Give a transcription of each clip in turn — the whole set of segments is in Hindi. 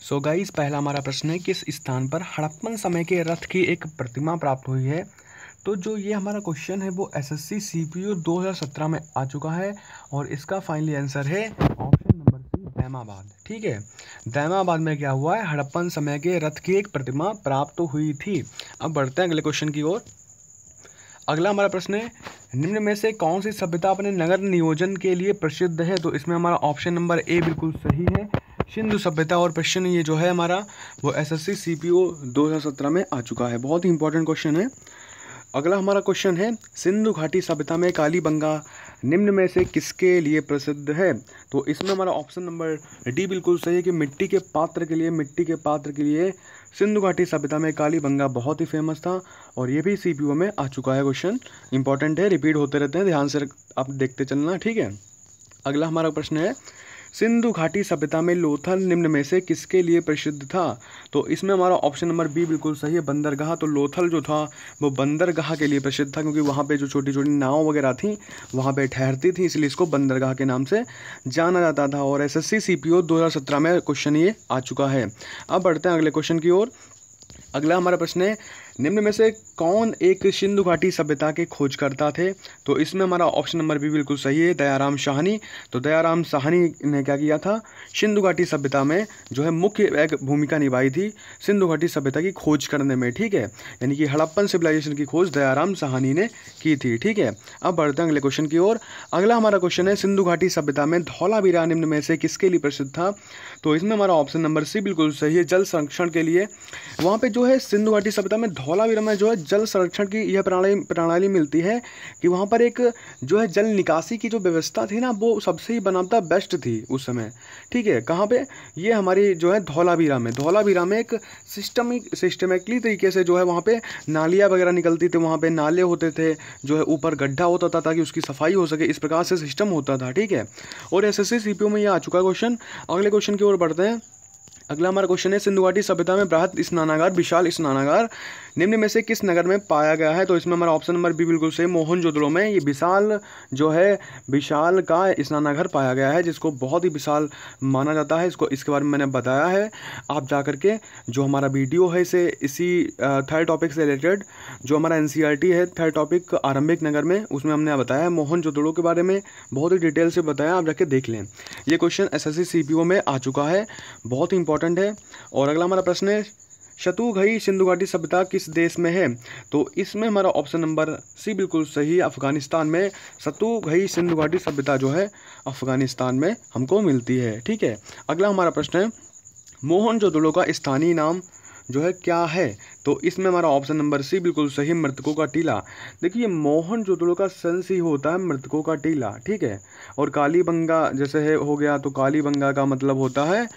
सो गाइस, पहला हमारा प्रश्न है, किस स्थान पर हड़प्पन समय के रथ की एक प्रतिमा प्राप्त हुई है। तो जो ये हमारा क्वेश्चन है वो एसएससी सीपीयू 2017 में आ चुका है और इसका फाइनली आंसर है ऑप्शन नंबर सी, दैमाबाद। ठीक है, दैमाबाद में क्या हुआ है, हड़प्पन समय के रथ की एक प्रतिमा प्राप्त हुई थी। अब बढ़ते हैं अगले क्वेश्चन की ओर। अगला हमारा प्रश्न है, निम्न में से कौन सी सभ्यता अपने नगर नियोजन के लिए प्रसिद्ध है। तो इसमें हमारा ऑप्शन नंबर ए बिल्कुल सही है, सिंधु सभ्यता। और प्रश्न ये जो है हमारा वो एसएससी सीपीओ 2017 में आ चुका है, बहुत ही इंपॉर्टेंट क्वेश्चन है। अगला हमारा क्वेश्चन है, सिंधु घाटी सभ्यता में कालीबंगा निम्न में से किसके लिए प्रसिद्ध है। तो इसमें हमारा ऑप्शन नंबर डी बिल्कुल सही है कि मिट्टी के पात्र के लिए सिंधु घाटी सभ्यता में कालीबंगा बहुत ही फेमस था। और ये भी सीपीओ में आ चुका है क्वेश्चन, इंपॉर्टेंट है, रिपीट होते रहते हैं, ध्यान से आप देखते चलना। ठीक है, अगला हमारा प्रश्न है, सिंधु घाटी सभ्यता में लोथल निम्न में से किसके लिए प्रसिद्ध था। तो इसमें हमारा ऑप्शन नंबर बी बिल्कुल सही है, बंदरगाह। तो लोथल जो था वो बंदरगाह के लिए प्रसिद्ध था, क्योंकि वहाँ पे जो छोटी छोटी नाव वगैरह थी वहाँ पे ठहरती थी, इसलिए इसको बंदरगाह के नाम से जाना जाता था। और एसएससी सीपीओ 2017 में क्वेश्चन ये आ चुका है। अब बढ़ते हैं अगले क्वेश्चन की ओर। अगला हमारा प्रश्न है, निम्न में से कौन एक सिंधु घाटी सभ्यता के खोजकर्ता थे। तो इसमें हमारा ऑप्शन नंबर बी बिल्कुल सही है, दयाराम साहनी। तो दयाराम साहनी ने क्या किया था, सिंधु घाटी सभ्यता में जो है मुख्य एक भूमिका निभाई थी सिंधु घाटी सभ्यता की खोज करने में। ठीक है, यानी कि हड़प्पन सिविलाइजेशन की खोज दयाराम साहनी ने की थी। ठीक है, अब बढ़ते हैं अगले क्वेश्चन की ओर। अगला हमारा क्वेश्चन है, सिंधु घाटी सभ्यता में धौलावीरा निम्न में से किसके लिए प्रसिद्ध था। तो इसमें हमारा ऑप्शन नंबर सी बिल्कुल सही है, जल संरक्षण के लिए। वहाँ पे जो है सिंधु घाटी सभ्यता में धौलावीरा में जो है जल संरक्षण की यह प्रणाली मिलती है कि वहाँ पर एक जो है जल निकासी की जो व्यवस्था थी ना, वो सबसे ही बनाता बेस्ट थी उस समय। ठीक है, कहाँ पे, ये हमारी जो है धौलावीरा में एक सिस्टमेटिकली तरीके से जो है वहाँ पे नालियाँ वगैरह निकलती थी, वहाँ पे नाले होते थे, जो है ऊपर गड्ढा होता था ताकि उसकी सफाई हो सके, इस प्रकार से सिस्टम होता था। ठीक है, और एसएससी सीपीओ में ये आ चुका क्वेश्चन। अगले क्वेश्चन की ओर बढ़ते हैं। अगला हमारा क्वेश्चन है, सिंधु घाटी सभ्यता में बृहत स्नानागार, विशाल स्नानागार निम्न में से किस नगर में पाया गया है। तो इसमें हमारा ऑप्शन नंबर बी बिल्कुल सही, मोहनजोदड़ो में ये विशाल का स्नानागार पाया गया है, जिसको बहुत ही विशाल माना जाता है। इसके बारे में मैंने बताया है, आप जा करके जो हमारा वीडियो है इसी थर्ड टॉपिक से रिलेटेड जो हमारा एनसीईआरटी है थर्ड टॉपिक आरंभिक नगर में, उसमें हमने बताया है मोहनजोदड़ो के बारे में, बहुत ही डिटेल से बताया, आप जाके देख लें। ये क्वेश्चन एसएससी सीपीओ में आ चुका है, बहुत ही इंपॉर्टेंट है। और अगला हमारा प्रश्न है, शतुघई सिंधु घाटी सभ्यता किस देश में है। तो इसमें हमारा ऑप्शन नंबर सी बिल्कुल सही, अफगानिस्तान में शतुघई सिंधु घाटी सभ्यता जो है अफगानिस्तान में हमको मिलती है। ठीक है, अगला हमारा प्रश्न है, मोहनजोदड़ो का स्थानीय नाम जो है क्या है। तो इसमें हमारा ऑप्शन नंबर सी बिल्कुल सही, मृतकों का टीला। देखिए, मोहनजोदड़ो का सेंस ही होता है मृतकों का टीला। ठीक है, और कालीबंगा जैसे है हो गया, तो कालीबंगा का मतलब होता है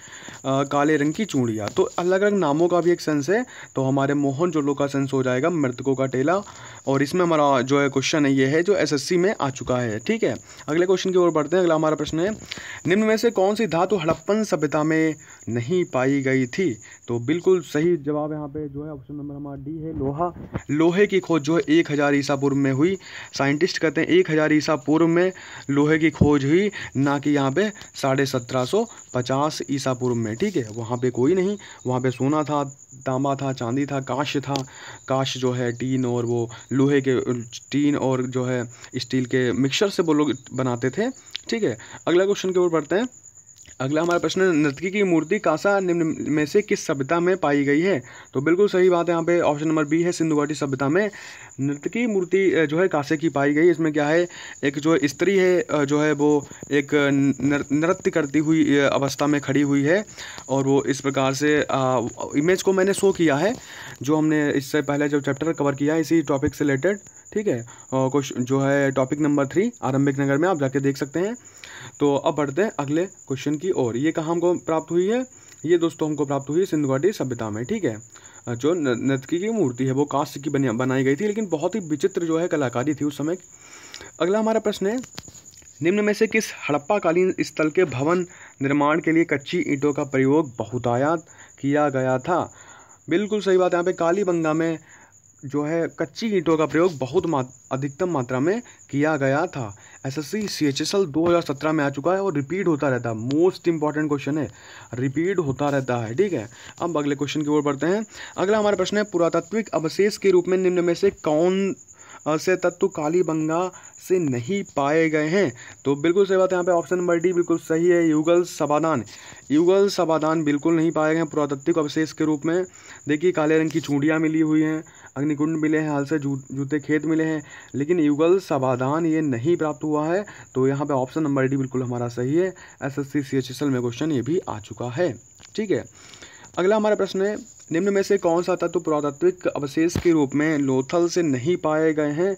काले रंग की चूड़ियाँ। तो अलग अलग नामों का भी एक सेंस है, तो हमारे मोहनजोदड़ो का सेंस हो जाएगा मृतकों का टीला। और इसमें हमारा जो है क्वेश्चन है ये है जो एसएससी में आ चुका है। ठीक है, अगले क्वेश्चन की ओर बढ़ते हैं। अगला हमारा प्रश्न है, निम्न में से कौन सी धातु हड़प्पन सभ्यता में नहीं पाई गई थी। तो बिल्कुल सही जवाब यहाँ पे जो है ऑप्शन नंबर हमारा डी है, लोहा। लोहे की खोज जो है 1000 ईसा पूर्व में हुई। साइंटिस्ट कहते हैं 1000 ईसा पूर्व में लोहे की खोज हुई, ना कि यहाँ पे 1750 ईसा पूर्व में। ठीक है, वहाँ पे कोई नहीं, वहाँ पे सोना था, तांबा था, चांदी था, कांच था। कांच जो है टीन और वो लोहे के टीन और जो है स्टील के मिक्सचर से वो लोग बनाते थे। ठीक है, अगला क्वेश्चन की ओर बढ़ते हैं। अगला हमारा प्रश्न है, नर्तकी की मूर्ति कांसा निम्न में से किस सभ्यता में पाई गई है। तो बिल्कुल सही बात है, यहाँ पे ऑप्शन नंबर बी है, सिंधु घाटी सभ्यता में नर्तकी मूर्ति जो है कांसे की पाई गई। इसमें क्या है, एक जो स्त्री है जो है वो एक नृत्य करती हुई अवस्था में खड़ी हुई है, और वो इस प्रकार से इमेज को मैंने शो किया है, जो हमने इससे पहले जो चैप्टर कवर किया है इसी टॉपिक से रिलेटेड। ठीक है, क्वेश्चन जो है टॉपिक नंबर 3 आरंभिक नगर में, आप जाके देख सकते हैं। तो अब बढ़ते हैं अगले क्वेश्चन की ओर। ये कहाँ हमको प्राप्त हुई है, ये दोस्तों हमको प्राप्त हुई है सिंधु घाटी सभ्यता में। ठीक है, जो नर्तकी की मूर्ति है वो कांस्य की बनाई गई थी, लेकिन बहुत ही विचित्र जो है कलाकारी थी उस समय। अगला हमारा प्रश्न है, निम्न में से किस हड़प्पाकालीन स्थल के भवन निर्माण के लिए कच्ची ईंटों का प्रयोग बहुतायत किया गया था। बिल्कुल सही बात है, यहाँ पे कालीबंगा में जो है कच्ची ईंटों का प्रयोग बहुत अधिकतम मात्रा में किया गया था। एसएससी सीएचएसएल 2017 में आ चुका है और रिपीट होता रहता है। मोस्ट इंपॉर्टेंट क्वेश्चन है, रिपीट होता रहता है, ठीक है। अब अगले क्वेश्चन की ओर बढ़ते हैं। अगला हमारा प्रश्न है, पुरातात्विक अवशेष के रूप में निम्न में से कौन से तत्व कालीबंगा से नहीं पाए गए हैं? तो बिल्कुल सही बात है, यहाँ पे ऑप्शन नंबर डी बिल्कुल सही है, युगल समाधान। युगल समाधान बिल्कुल नहीं पाए गए हैं पुरातात्विक अवशेष के रूप में। देखिए काले रंग की चूड़ियाँ मिली हुई हैं, अग्निकुंड मिले हैं, हाल से जूते खेत मिले हैं, लेकिन युगल समाधान ये नहीं प्राप्त हुआ है। तो यहाँ पे ऑप्शन नंबर डी बिल्कुल हमारा सही है। एसएससी सीएचएसएल में क्वेश्चन ये भी आ चुका है, ठीक है। अगला हमारा प्रश्न है, निम्न में से कौन सा तत्व पुरातात्विक अवशेष के रूप में लोथल से नहीं पाए गए हैं?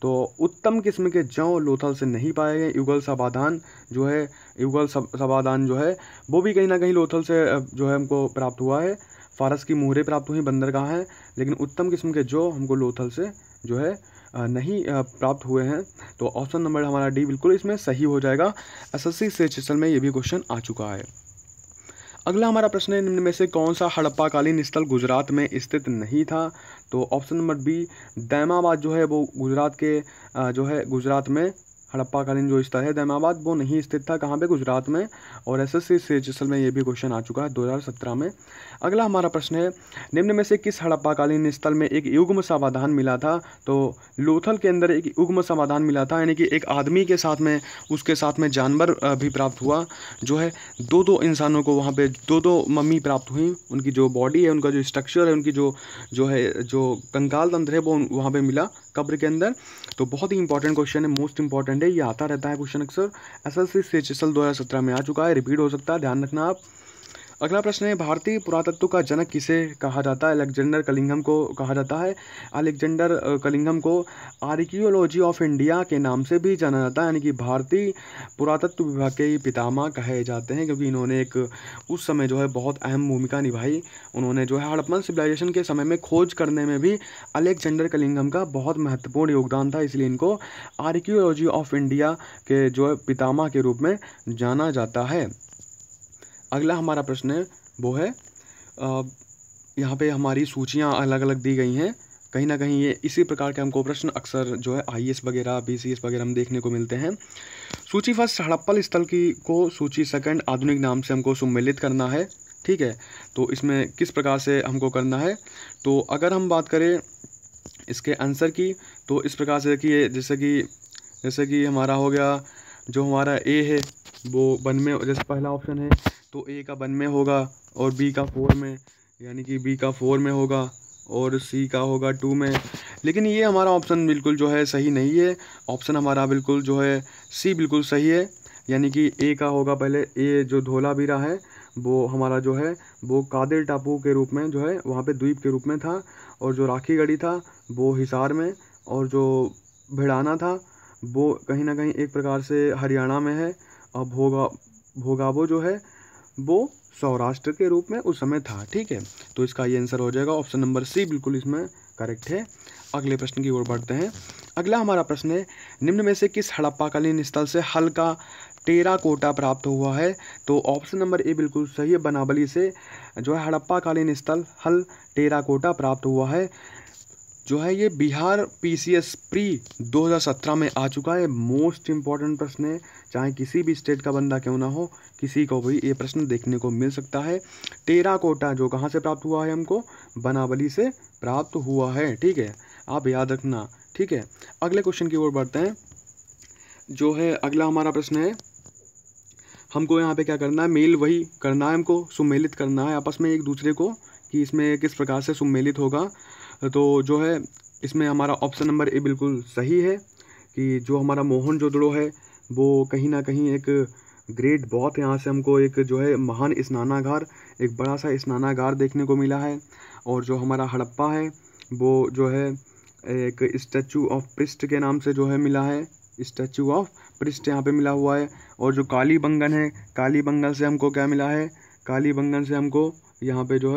तो उत्तम किस्म के जौ लोथल से नहीं पाए गए। युगल समाधान जो है, युगल समाधान जो है वो भी कहीं ना कहीं लोथल से जो है हमको प्राप्त हुआ है। फारस की मुहरें प्राप्त हुई, बंदरगाह हैं, लेकिन उत्तम किस्म के जौ हमको लोथल से जो है नहीं प्राप्त हुए हैं। तो ऑप्शन नंबर हमारा डी बिल्कुल इसमें सही हो जाएगा। एसएससी सीएचएसएल में ये भी क्वेश्चन आ चुका है। अगला हमारा प्रश्न है, निम्न में से कौन सा हड़प्पाकालीन स्थल गुजरात में स्थित नहीं था? तो ऑप्शन नंबर बी दैमाबाद जो है वो गुजरात के जो है गुजरात में हड़प्पाकालीन जो स्थल है दैमाबाद वो नहीं स्थित था। कहाँ पे? गुजरात में। और एसएससी सीएचएसएल में ये भी क्वेश्चन आ चुका है 2017 में। अगला हमारा प्रश्न है, निम्न में से किस हड़प्पाकालीन स्थल में एक युग्म समाधान मिला था? तो लोथल के अंदर एक युग्म समाधान मिला था, यानी कि एक आदमी के साथ में उसके साथ में जानवर भी प्राप्त हुआ, जो है दो इंसानों को वहाँ पे दो मम्मी प्राप्त हुई। उनकी जो बॉडी है, उनका जो स्ट्रक्चर है, उनकी जो कंकाल तंत्र है वो वहाँ पे मिला कब्र के अंदर। तो बहुत ही इंपॉर्टेंट क्वेश्चन है, मोस्ट इंपॉर्टेंट है, ये आता रहता है क्वेश्चन अक्सर। एसएससी सीएचएसएल 2017 में आ चुका है, रिपीट हो सकता है, ध्यान रखना आप। अगला प्रश्न है, भारतीय पुरातत्व का जनक किसे कहा जाता है? अलेक्जेंडर कलिंगम को कहा जाता है। अलेक्जेंडर कलिंगम को आर्कियोलॉजी ऑफ इंडिया के नाम से भी जाना जाता है, यानी कि भारतीय पुरातत्व विभाग के पितामह कहे जाते हैं, क्योंकि इन्होंने एक उस समय जो है बहुत अहम भूमिका निभाई। उन्होंने जो है हड़प्पन सिविलाइजेशन के समय में खोज करने में भी अलेक्जेंडर कलिंगम का बहुत महत्वपूर्ण योगदान था, इसलिए इनको आर्कियोलॉजी ऑफ इंडिया के जो है पितामह के रूप में जाना जाता है। अगला हमारा प्रश्न है वो है, यहाँ पे हमारी सूचियाँ अलग अलग दी गई हैं, कहीं ना कहीं ये इसी प्रकार के हमको प्रश्न अक्सर जो है आईएएस वगैरह बीसीएस वगैरह हम देखने को मिलते हैं। सूची फर्स्ट हड़प्पन स्थल की को सूची सेकंड आधुनिक नाम से हमको सम्मिलित करना है, ठीक है। तो इसमें किस प्रकार से हमको करना है? तो अगर हम बात करें इसके आंसर की, तो इस प्रकार से देखिए, जैसे कि हमारा हो गया, जो हमारा ए है वो वन में, जैसे पहला ऑप्शन है तो ए का 1 में होगा और बी का 4 में, यानी कि बी का 4 में होगा और सी का होगा 2 में। लेकिन ये हमारा ऑप्शन बिल्कुल जो है सही नहीं है। ऑप्शन हमारा बिल्कुल जो है सी बिल्कुल सही है, यानी कि ए का होगा पहले, ए जो धोलावीरा है वो हमारा जो है वो कादिर टापू के रूप में जो है वहाँ पे द्वीप के रूप में था, और जो राखीगढ़ी था वो हिसार में, और जो भिड़ाना था वो कहीं ना कहीं एक प्रकार से हरियाणा में है, और भोगाबो जो है वो सौराष्ट्र के रूप में उस समय था, ठीक है। तो इसका ये आंसर हो जाएगा ऑप्शन नंबर सी बिल्कुल इसमें करेक्ट है। अगले प्रश्न की ओर बढ़ते हैं। अगला हमारा प्रश्न है, निम्न में से किस हड़प्पाकालीन स्थल से हल का टेराकोटा प्राप्त हुआ है? तो ऑप्शन नंबर ए बिल्कुल सही है, बनावली से जो है हड़प्पाकालीन स्थल हल टेराकोटा प्राप्त हुआ है, जो है ये बिहार पीसीएस प्री 2017 में आ चुका है। मोस्ट इंपॉर्टेंट प्रश्न है, चाहे किसी भी स्टेट का बंदा क्यों ना हो, किसी को भी ये प्रश्न देखने को मिल सकता है। टेराकोटा जो कहाँ से प्राप्त हुआ है? हमको बनावली से प्राप्त हुआ है, ठीक है, आप याद रखना, ठीक है। अगले क्वेश्चन की ओर बढ़ते हैं। जो है अगला हमारा प्रश्न है, हमको यहाँ पे क्या करना है? मेल वही करना है, हमको सुमेलित करना है आपस में एक दूसरे को, कि इसमें किस प्रकार से सुमेलित होगा। तो जो है इसमें हमारा ऑप्शन नंबर ए बिल्कुल सही है, कि जो हमारा मोहनजोदड़ो है वो कहीं ना कहीं एक ग्रेट बहुत, यहाँ से हमको एक जो है महान स्नानागार, एक बड़ा सा स्नानागार देखने को मिला है। और जो हमारा हड़प्पा है वो जो है एक स्टैचू ऑफ प्रिस्ट के नाम से जो है मिला है, स्टैचू ऑफ प्रिस्ट यहाँ पे मिला हुआ है। और जो कालीबंगन है, कालीबंगन से हमको क्या मिला है? कालीबंगन से हमको यहाँ पे जो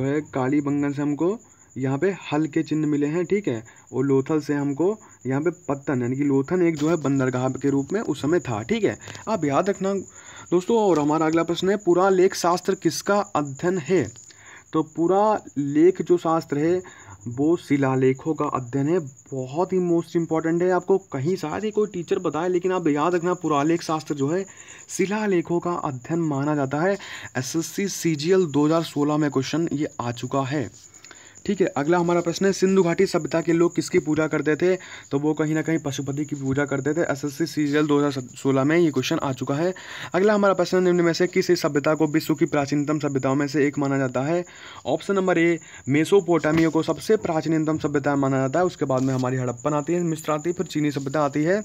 है कालीबंगन से हमको यहाँ पे हल के चिन्ह मिले हैं, ठीक है। और लोथल से हमको यहाँ पे पत्तन, यानी कि लोथन एक जो है बंदरगाह के रूप में उस समय था, ठीक है, आप याद रखना दोस्तों। और हमारा अगला प्रश्न है, पुरालेख शास्त्र किसका अध्ययन है? तो पुरालेख जो शास्त्र है वो शिलालेखों का अध्ययन है। बहुत ही मोस्ट इंपॉर्टेंट है, आपको कहीं शायद ही कोई टीचर बताए, लेकिन आप याद रखना पुरालेख शास्त्र जो है शिलालेखों का अध्ययन माना जाता है। एसएससी सीजीएल 2016 में क्वेश्चन ये आ चुका है। ठीक है, अगला हमारा प्रश्न है, सिंधु घाटी सभ्यता के लोग किसकी पूजा करते थे? तो वो कहीं ना कहीं पशुपति की पूजा करते थे। एसएससी सीजीएल 2016 में ये क्वेश्चन आ चुका है। अगला हमारा प्रश्न, निम्न में से किस सभ्यता को विश्व की प्राचीनतम सभ्यताओं में से एक माना जाता है? ऑप्शन नंबर ए, मेसोपोटामिया को सबसे प्राचीनतम सभ्यता माना जाता है। उसके बाद में हमारी हड़प्पन आती है, मिस्र आती है, फिर चीनी सभ्यता आती है।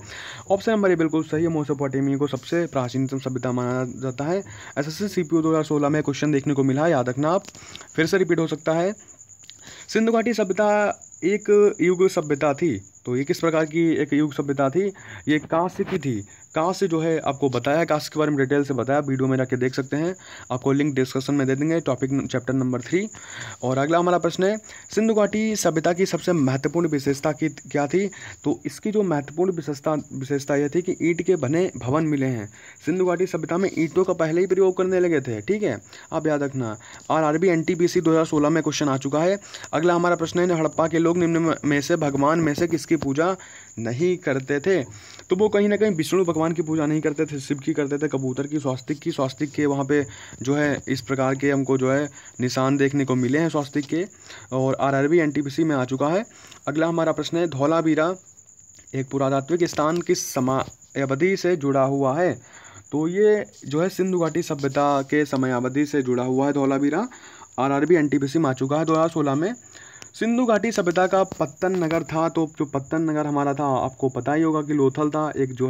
ऑप्शन नंबर ए बिल्कुल सही है, मेसोपोटामिया को सबसे प्राचीनतम सभ्यता माना जाता है। एसएससी सीपीयू 2016 में क्वेश्चन देखने को मिला है, याद रखना आप, फिर से रिपीट हो सकता है। सिंधु घाटी सभ्यता एक युग सभ्यता थी। तो ये किस प्रकार की एक युग सभ्यता थी? ये कांस्य की थी। कांस्य जो है आपको बताया, कांस्य के बारे में डिटेल से बताया, वीडियो में जाके देख सकते हैं, आपको लिंक डिस्कशन में दे देंगे, टॉपिक चैप्टर नंबर 3। और अगला हमारा प्रश्न है, सिंधु घाटी सभ्यता की सबसे महत्वपूर्ण विशेषता की क्या थी? तो इसकी जो महत्वपूर्ण विशेषता यह थी कि ईंट के बने भवन मिले हैं। सिंधु घाटी सभ्यता में ईंटों का पहले ही प्रयोग करने लगे थे। ठीक है, आप याद रखना। आरआरबी एनटीपीसी 2016 में क्वेश्चन आ चुका है। अगला हमारा प्रश्न है, हड़प्पा के लोग निम्न में से भगवान में से किसकी पूजा नहीं करते थे? तो वो कहीं ना कहीं विष्णु भगवान की पूजा नहीं करते थे, शिव की करते थे, कबूतर की, स्वास्तिक के वहाँ पे जो है इस प्रकार के हमको जो है निशान देखने को मिले हैं स्वास्तिक के। और आरआरबी एनटीपीसी में आ चुका है। अगला हमारा प्रश्न है, धौलावीरा एक पुरातात्विक स्थान किस समयावधि से जुड़ा हुआ है? तो ये जो है सिंधु घाटी सभ्यता के समयावधि से जुड़ा हुआ है धौलावीरा। आरआरबी एनटीपीसी में आ चुका है 2016 में। सिंधु घाटी सभ्यता का पत्तन नगर था। तो जो पत्तन नगर हमारा था, आपको पता ही होगा कि लोथल था, एक जो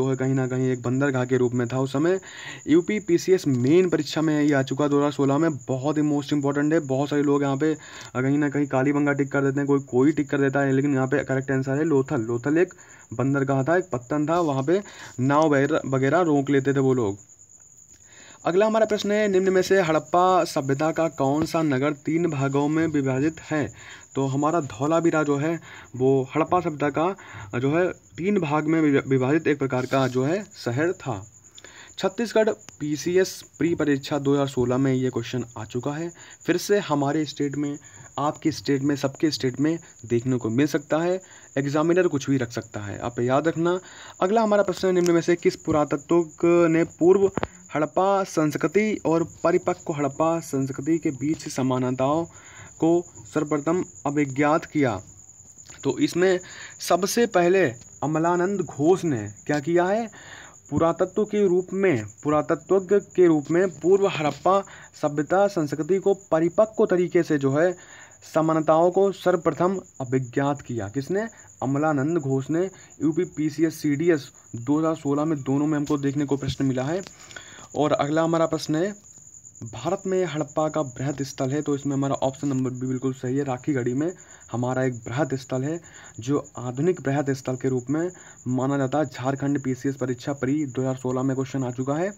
है कहीं ना कहीं एक बंदरगाह के रूप में था उस समय। यूपी पीसीएस मेन परीक्षा में ये आ चुका 2016 में। बहुत ही मोस्ट इंपॉर्टेंट है। बहुत सारे लोग यहाँ पे कहीं ना कहीं कालीबंगा टिक कर देते हैं, कोई टिक कर देता है, लेकिन यहाँ पे करेक्ट आंसर है लोथल। लोथल एक बंदरगाह था, एक पत्तन था, वहाँ पे नाव वगैरह रोक लेते थे वो लोग। अगला हमारा प्रश्न है, निम्न में से हड़प्पा सभ्यता का कौन सा नगर 3 भागों में विभाजित है? तो हमारा धौलावीरा जो है वो हड़प्पा सभ्यता का जो है 3 भाग में विभाजित एक प्रकार का जो है शहर था। छत्तीसगढ़ पीसीएस प्री परीक्षा 2016 में ये क्वेश्चन आ चुका है। फिर से हमारे स्टेट में, आपके स्टेट में, सबके स्टेट में देखने को मिल सकता है। एग्जामिनर कुछ भी रख सकता है, आप याद रखना। अगला हमारा प्रश्न है, निम्न में से किस पुरातत्वक ने पूर्व हड़प्पा संस्कृति और परिपक्व हड़प्पा संस्कृति के बीच समानताओं को सर्वप्रथम अभिज्ञात किया? तो इसमें सबसे पहले अमलानंद घोष ने क्या किया है? पुरातत्वज्ञ के रूप में पूर्व हड़प्पा सभ्यता संस्कृति को परिपक्व तरीके से जो है समानताओं को सर्वप्रथम अभिज्ञात किया। किसने? अमलानंद घोष ने। यूपी पीसीएस सीडीएस 2016 में दोनों में हमको देखने को प्रश्न मिला है। और अगला हमारा प्रश्न है, भारत में हड़प्पा का बृहद स्थल है। तो इसमें हमारा ऑप्शन नंबर भी बिल्कुल सही है। राखीगढ़ी में हमारा एक बृहद स्थल है जो आधुनिक बृहद स्थल के रूप में माना जाता है। झारखंड पीसीएस परीक्षा प्री 2016 में क्वेश्चन आ चुका है।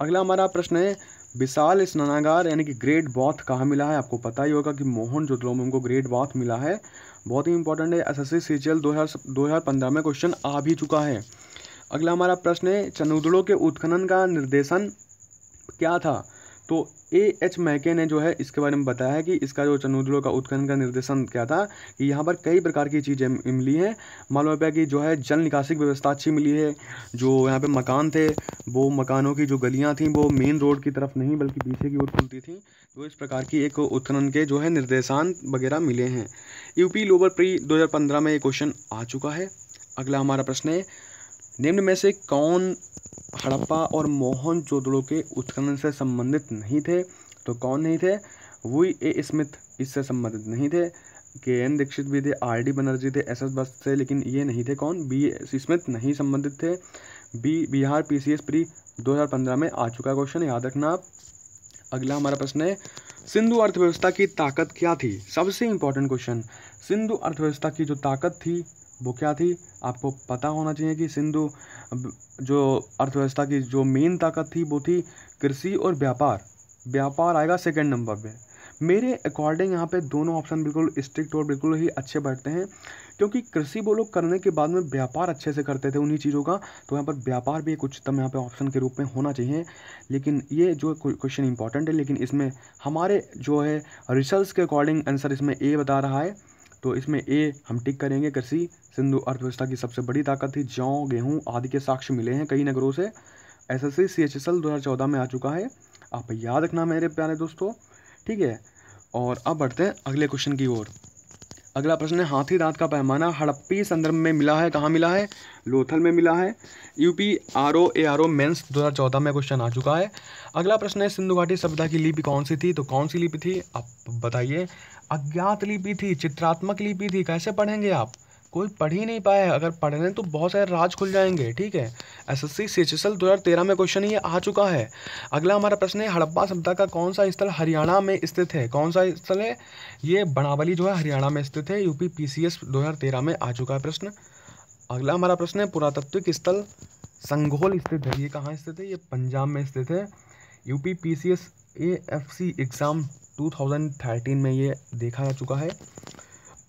अगला हमारा प्रश्न है, विशाल स्नानागार यानी कि ग्रेट बाथ कहाँ मिला है? आपको पता ही होगा कि मोहनजोदड़ो में उनको ग्रेट बाथ मिला है। बहुत ही इंपॉर्टेंट है। एसएससी सीजीएल 2015 में क्वेश्चन आ भी चुका है। अगला हमारा प्रश्न है, चनूदड़ों के उत्खनन का निर्देशन क्या था? तो A.H. मैके ने जो है इसके बारे में बताया है कि इसका जो चनूदड़ों का उत्खनन का निर्देशन क्या था कि यहाँ पर कई प्रकार की चीज़ें मिली हैं। मालूम है कि जो है जल निकासी की व्यवस्था अच्छी मिली है। जो यहाँ पे मकान थे, वो मकानों की जो गलियाँ थीं वो मेन रोड की तरफ नहीं बल्कि पीछे की ओर खुलती थी। तो इस प्रकार की एक उत्खनन के जो है निर्देशांक वगैरह मिले हैं। यूपी लोअर प्री 2015 में ये क्वेश्चन आ चुका है। अगला हमारा प्रश्न है, निम्न में से कौन हड़प्पा और मोहनजोदड़ो के उत्खनन से संबंधित नहीं थे? तो कौन नहीं थे? V.A. स्मिथ इससे संबंधित नहीं थे। K.N. दीक्षित भी थे, R.D. बनर्जी थे, S.S. बस थे, लेकिन ये नहीं थे। कौन? B.A. स्मिथ नहीं संबंधित थे। बिहार पीसीएस प्री 2015 में आ चुका क्वेश्चन, याद रखना आप। अगला हमारा प्रश्न है, सिंधु अर्थव्यवस्था की ताकत क्या थी? सबसे इंपॉर्टेंट क्वेश्चन। सिंधु अर्थव्यवस्था की जो ताकत थी वो क्या थी? आपको पता होना चाहिए कि सिंधु जो अर्थव्यवस्था की जो मेन ताकत थी वो थी कृषि और व्यापार। व्यापार आएगा सेकंड नंबर पे। मेरे अकॉर्डिंग यहाँ पे दोनों ऑप्शन बिल्कुल स्ट्रिक्ट और बिल्कुल ही अच्छे बैठते हैं, क्योंकि कृषि वो लोग करने के बाद में व्यापार अच्छे से करते थे उन्हीं चीज़ों का, तो यहाँ पर व्यापार भी एक उच्चतम यहाँ पे ऑप्शन के रूप में होना चाहिए। लेकिन ये जो क्वेश्चन इंपॉर्टेंट है, लेकिन इसमें हमारे जो है रिसर्च के अकॉर्डिंग आंसर इसमें ए बता रहा है, तो इसमें ए हम टिक करेंगे। कृषि सिंधु अर्थव्यवस्था की सबसे बड़ी ताकत थी, जौ गेहूँ आदि के साक्ष्य मिले हैं कई नगरों से। SSC CHSL 2014 में आ चुका है, आप याद रखना मेरे प्यारे दोस्तों, ठीक है। और अब बढ़ते हैं अगले क्वेश्चन की ओर। अगला प्रश्न है, हाथी दांत का पैमाना हड़प्पी संदर्भ में मिला है, कहाँ मिला है? लोथल में मिला है। UP RO मेंस 2014 में क्वेश्चन आ चुका है। अगला प्रश्न है, सिंधु घाटी सभ्यता की लिपि कौन सी थी? तो कौन सी लिपि थी आप बताइए? अज्ञात लिपि थी, चित्रात्मक लिपि थी। कैसे पढ़ेंगे आप? कोई पढ़ ही नहीं पाया है, अगर पढ़ रहे हैं तो बहुत सारे राज खुल जाएंगे, ठीक है। SSC CHSL 2013 में क्वेश्चन ये आ चुका है। अगला हमारा प्रश्न है, हड़प्पा सभ्यता का कौन सा स्थल हरियाणा में स्थित है? कौन सा स्थल है? ये बनावली जो है हरियाणा में स्थित है। UP PCS 2013 में आ चुका है प्रश्न। अगला हमारा प्रश्न है, पुरातात्विक स्थल संघोल स्थित है, ये कहाँ स्थित है? ये पंजाब में स्थित है। UP PCS AFC एग्जाम 2013 में ये देखा जा चुका है।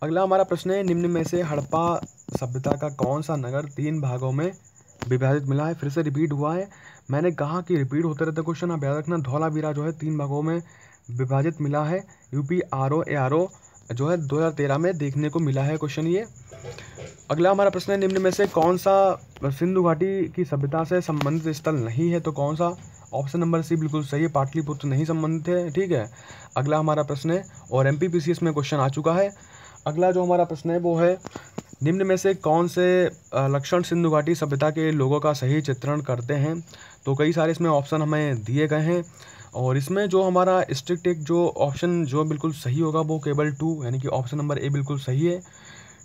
अगला हमारा प्रश्न है, निम्न में से हड़प्पा सभ्यता का कौन सा नगर 3 भागों में विभाजित मिला है? फिर से रिपीट हुआ है, मैंने कहा कि रिपीट होते रहते क्वेश्चन, आप याद रखना। धौलावीरा जो है 3 भागों में विभाजित मिला है। UP RO जो है 2013 में देखने को मिला है क्वेश्चन ये। अगला हमारा प्रश्न है, निम्न में से कौन सा सिंधु घाटी की सभ्यता से संबंधित स्थल नहीं है? तो कौन सा? ऑप्शन नंबर सी बिल्कुल सही है, पाटलिपुत्र नहीं संबंधित है, ठीक है। अगला हमारा प्रश्न है, और MP PCS में क्वेश्चन आ चुका है। अगला जो हमारा प्रश्न है वो है, निम्न में से कौन से लक्षण सिंधु घाटी सभ्यता के लोगों का सही चित्रण करते हैं? तो कई सारे इसमें ऑप्शन हमें दिए गए हैं, और इसमें जो हमारा स्ट्रिक्ट एक जो ऑप्शन जो बिल्कुल सही होगा वो केवल 2 यानी कि ऑप्शन नंबर ए बिल्कुल सही है।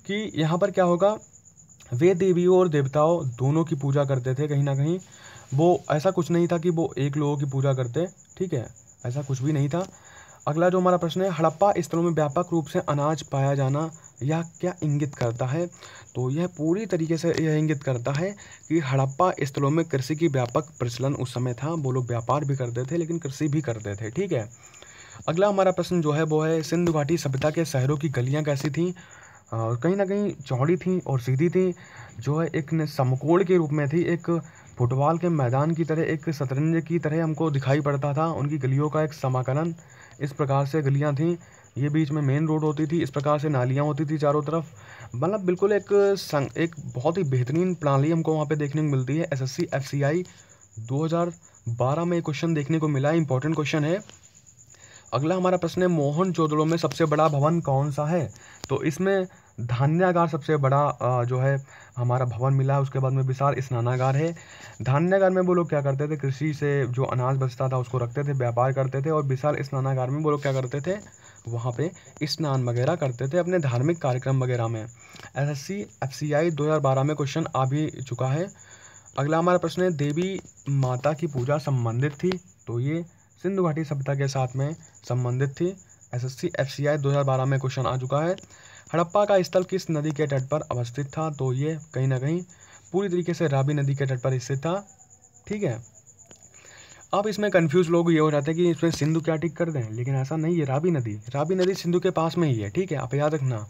कि यहाँ पर क्या होगा, वे देवियों और देवताओं दोनों की पूजा करते थे कहीं ना कहीं। वो ऐसा कुछ नहीं था कि वो एक लोगों की पूजा करते, ठीक है, ऐसा कुछ भी नहीं था। अगला जो हमारा प्रश्न है, हड़प्पा स्थलों में व्यापक रूप से अनाज पाया जाना यह क्या इंगित करता है? तो यह पूरी तरीके से यह इंगित करता है कि हड़प्पा स्थलों में कृषि की व्यापक प्रचलन उस समय था। वो लोग व्यापार भी करते थे लेकिन कृषि भी करते थे, ठीक है। अगला हमारा प्रश्न जो है वो है, सिंधु घाटी सभ्यता के शहरों की गलियाँ कैसी थीं? कहीं ना कहीं चौड़ी थी और सीधी थी, जो है एक समकोण के रूप में थी, एक फुटबॉल के मैदान की तरह, एक शतरंज की तरह हमको दिखाई पड़ता था। उनकी गलियों का एक समाकलन, इस प्रकार से गलियां थीं। ये बीच में मेन रोड होती थी, इस प्रकार से नालियां होती थी चारों तरफ। मतलब बिल्कुल एक बहुत ही बेहतरीन प्रणाली हमको वहाँ पे देखने को मिलती है। SSC FCI 2012 में क्वेश्चन देखने को मिला है, इंपॉर्टेंट क्वेश्चन है। अगला हमारा प्रश्न है, मोहनजोदड़ो में सबसे बड़ा भवन कौन सा है? तो इसमें धान्यागार सबसे बड़ा जो है हमारा भवन मिला है। उसके बाद में विशाल स्नानागार है। धान्यागार में वो लोग क्या करते थे, कृषि से जो अनाज बचता था उसको रखते थे, व्यापार करते थे। और विशाल स्नानागार में वो लोग क्या करते थे, वहाँ पे स्नान वगैरह करते थे अपने धार्मिक कार्यक्रम वगैरह में। SSC FCI 2012 में क्वेश्चन आ भी चुका है। अगला हमारा प्रश्न है, देवी माता की पूजा संबंधित थी? तो ये सिंधु घाटी सभ्यता के साथ में संबंधित थी। SSC FCI 2012 में क्वेश्चन आ चुका है। हड़प्पा का स्थल किस नदी के तट पर अवस्थित था? तो ये कहीं ना कहीं पूरी तरीके से रावी नदी के तट पर स्थित था, ठीक है। अब इसमें कंफ्यूज लोग ये हो जाते हैं कि इसमें सिंधु क्या टिक कर दें, लेकिन ऐसा नहीं है। रावी नदी सिंधु के पास में ही है, ठीक है, आप याद रखना।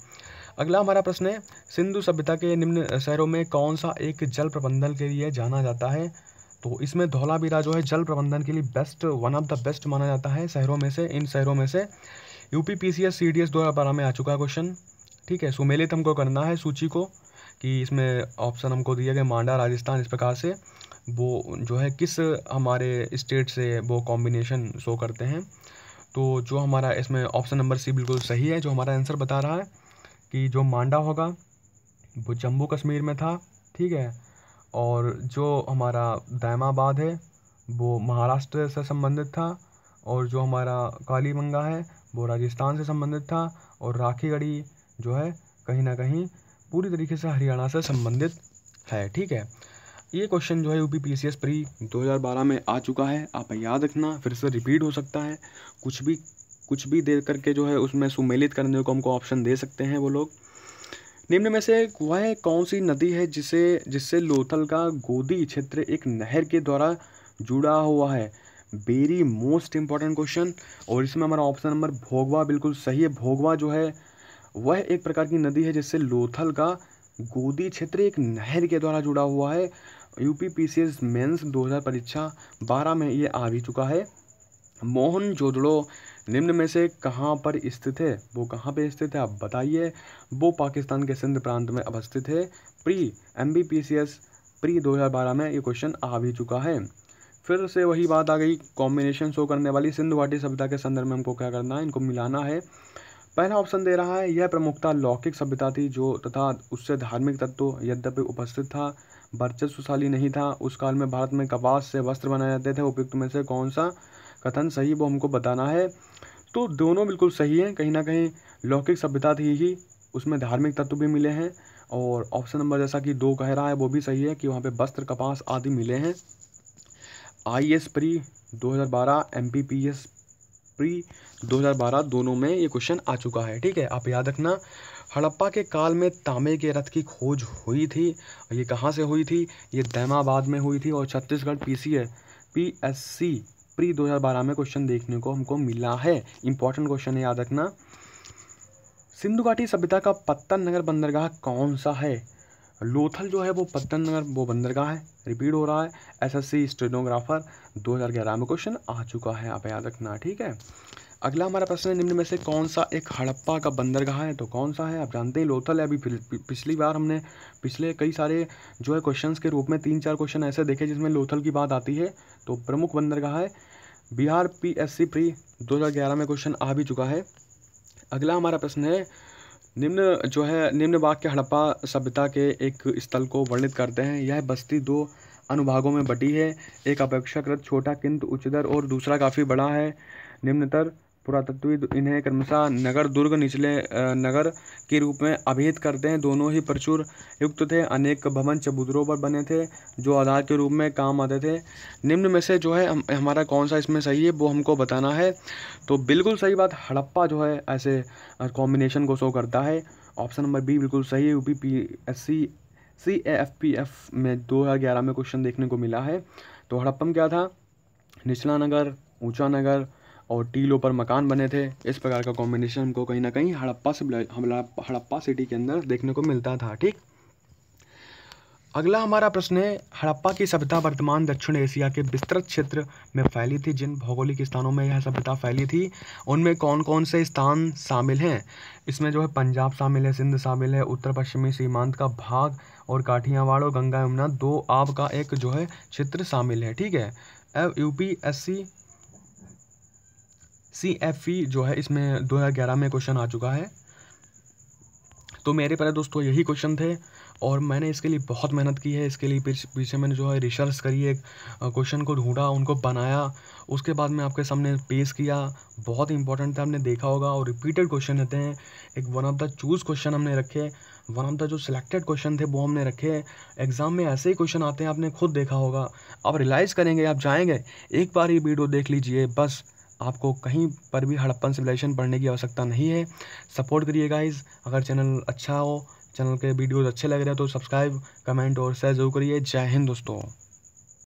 अगला हमारा प्रश्न है, सिंधु सभ्यता के निम्न शहरों में कौन सा एक जल प्रबंधन के लिए जाना जाता है? तो इसमें धौलावीरा जो है जल प्रबंधन के लिए वन ऑफ द बेस्ट माना जाता है शहरों में से, इन शहरों में से। UP PCS CDS 2012 में आ चुका है क्वेश्चन, ठीक है। सुमेलित हमको करना है सूची को, कि इसमें ऑप्शन हमको दिए गए मांडा, राजस्थान, इस प्रकार से वो जो है किस हमारे स्टेट से वो कॉम्बिनेशन शो करते हैं। तो जो हमारा इसमें ऑप्शन नंबर सी बिल्कुल सही है, जो हमारा आंसर बता रहा है कि जो मांडा होगा वो जम्मू कश्मीर में था, ठीक है। और जो हमारा दैमाबाद है वो महाराष्ट्र से संबंधित था। और जो हमारा कालीबंगा है वो राजस्थान से संबंधित था। और राखीगढ़ी जो है कहीं ना कहीं पूरी तरीके से हरियाणा से संबंधित है, ठीक है। ये क्वेश्चन जो है UP PCS प्री 2012 में आ चुका है, आप याद रखना, फिर से रिपीट हो सकता है। कुछ भी दे करके जो है उसमें सुमेलित करने को हमको ऑप्शन दे सकते हैं वो लोग। निम्न में से वह कौन सी नदी है जिससे लोथल का गोदी क्षेत्र एक नहर के द्वारा जुड़ा हुआ है? Very most important question. और इसमें हमारा ऑप्शन नंबर भोगवा बिल्कुल सही है। भोगवा जो है वह एक प्रकार की नदी है जिससे लोथल का गोदी क्षेत्र एक नहर के द्वारा जुड़ा हुआ है। यूपीपीसीएस मेंस 2000 परीक्षा 12 में ये आ भी चुका है। मोहनजोदड़ो निम्न में से कहाँ पर स्थित है? वो कहाँ पे स्थित है आप बताइए। वो पाकिस्तान के सिंध प्रांत में अवस्थित है। प्री MBPCS प्री 2012 में ये क्वेश्चन आ भी चुका है। फिर से वही बात आ गई, कॉम्बिनेशन शो करने वाली। सिंधु घाटी सभ्यता के संदर्भ में हमको क्या करना है, इनको मिलाना है। पहला ऑप्शन दे रहा है, यह प्रमुखता लौकिक सभ्यता थी जो तथा उससे धार्मिक तत्व यद्यपि उपस्थित था, वर्चस्वशाली नहीं था। उस काल में भारत में कपास से वस्त्र बनाए जाते थे। उपयुक्त में से कौन सा कथन सही, वो हमको बताना है। तो दोनों बिल्कुल सही है। कहीं ना कहीं लौकिक सभ्यता थी ही, उसमें धार्मिक तत्व भी मिले हैं। और ऑप्शन नंबर जैसा कि 2 कह रहा है वो भी सही है कि वहाँ पे वस्त्र कपास आदि मिले हैं। IAS प्री 2012 MPPS प्री 2012 दोनों में ये क्वेश्चन आ चुका है। ठीक है, आप याद रखना। हड़प्पा के काल में तांबे के रथ की खोज हुई थी। ये कहाँ से हुई थी? ये दैमाबाद में हुई थी। और छत्तीसगढ़ PSC प्री 2012 में क्वेश्चन देखने को हमको मिला है। इंपॉर्टेंट क्वेश्चन है, याद रखना। सिंधु घाटी सभ्यता का पत्तन नगर बंदरगाह कौन सा है? लोथल जो है वो पत्तन नगर वो बंदरगाह है। रिपीट हो रहा है। SSC स्टेनोग्राफर 2011 में क्वेश्चन आ चुका है, आप याद रखना। ठीक है, अगला हमारा प्रश्न है, निम्न में से कौन सा एक हड़प्पा का बंदरगाह है? तो कौन सा है? आप जानते हैं लोथल है। अभी पिछली बार हमने पिछले कई सारे जो है क्वेश्चंस के रूप में 3-4 क्वेश्चन ऐसे देखे जिसमें लोथल की बात आती है। तो प्रमुख बंदरगाह है। बिहार PSC प्री 2011 में क्वेश्चन आ भी चुका है। अगला हमारा प्रश्न है, निम्न वाक्य हड़प्पा सभ्यता के एक स्थल को वर्णित करते हैं। यह बस्ती 2 अनुभागों में बटी है। एक अपेक्षाकृत छोटा किंतु उच्चतर और दूसरा काफ़ी बड़ा है। निम्नतर पुरातत्वविद इन्हें क्रमशः नगर दुर्ग निचले नगर के रूप में अभिहित करते हैं। दोनों ही प्रचुर युक्त थे। अनेक भवन चबूतरों पर बने थे जो आधार के रूप में काम आते थे। निम्न में से जो है हमारा कौन सा इसमें सही है वो हमको बताना है। तो बिल्कुल सही बात, हड़प्पा जो है ऐसे कॉम्बिनेशन को शो करता है। ऑप्शन नंबर बी बिल्कुल सही है। यूपीपीएससी CAFPF में 2011 में क्वेश्चन देखने को मिला है। तो हड़प्पन क्या था? निचला नगर, ऊंचा नगर और टीलों पर मकान बने थे। इस प्रकार का कॉम्बिनेशन हमको कहीं ना कहीं हड़प्पा सिटी के अंदर देखने को मिलता था। ठीक, अगला हमारा प्रश्न है, हड़प्पा की सभ्यता वर्तमान दक्षिण एशिया के विस्तृत क्षेत्र में फैली थी। जिन भौगोलिक स्थानों में यह सभ्यता फैली थी उनमें कौन कौन से स्थान शामिल हैं? इसमें जो है पंजाब शामिल है, सिंध शामिल है, उत्तर पश्चिमी सीमांत का भाग और काठियावाड़ और गंगा यमुना 2 आब का एक जो है क्षेत्र शामिल है। ठीक है, UPSC CFE जो है इसमें 2011 में क्वेश्चन आ चुका है। तो मेरे प्यारे दोस्तों यही क्वेश्चन थे और मैंने इसके लिए बहुत मेहनत की है। इसके लिए पीछे मैंने जो है रिसर्च करी, एक क्वेश्चन को ढूंढा, उनको बनाया, उसके बाद मैं आपके सामने पेश किया। बहुत इंपॉर्टेंट था, हमने देखा होगा। और रिपीटेड क्वेश्चन रहते हैं। एक one of the choose question हमने रखे, वन ऑफ द जो सिलेक्टेड क्वेश्चन थे वो हमने रखे। एग्जाम में ऐसे ही क्वेश्चन आते हैं, आपने खुद देखा होगा। आप रियलाइज़ करेंगे, आप जाएंगे एक बार ये वीडियो देख लीजिए, बस आपको कहीं पर भी हड़प्पन सिविलाइजेशन पढ़ने की आवश्यकता नहीं है। सपोर्ट करिए गाइज। अगर चैनल अच्छा हो, चैनल के वीडियोस अच्छे लग रहे हैं तो सब्सक्राइब, कमेंट और शेयर जरूर करिए। जय हिंद दोस्तों।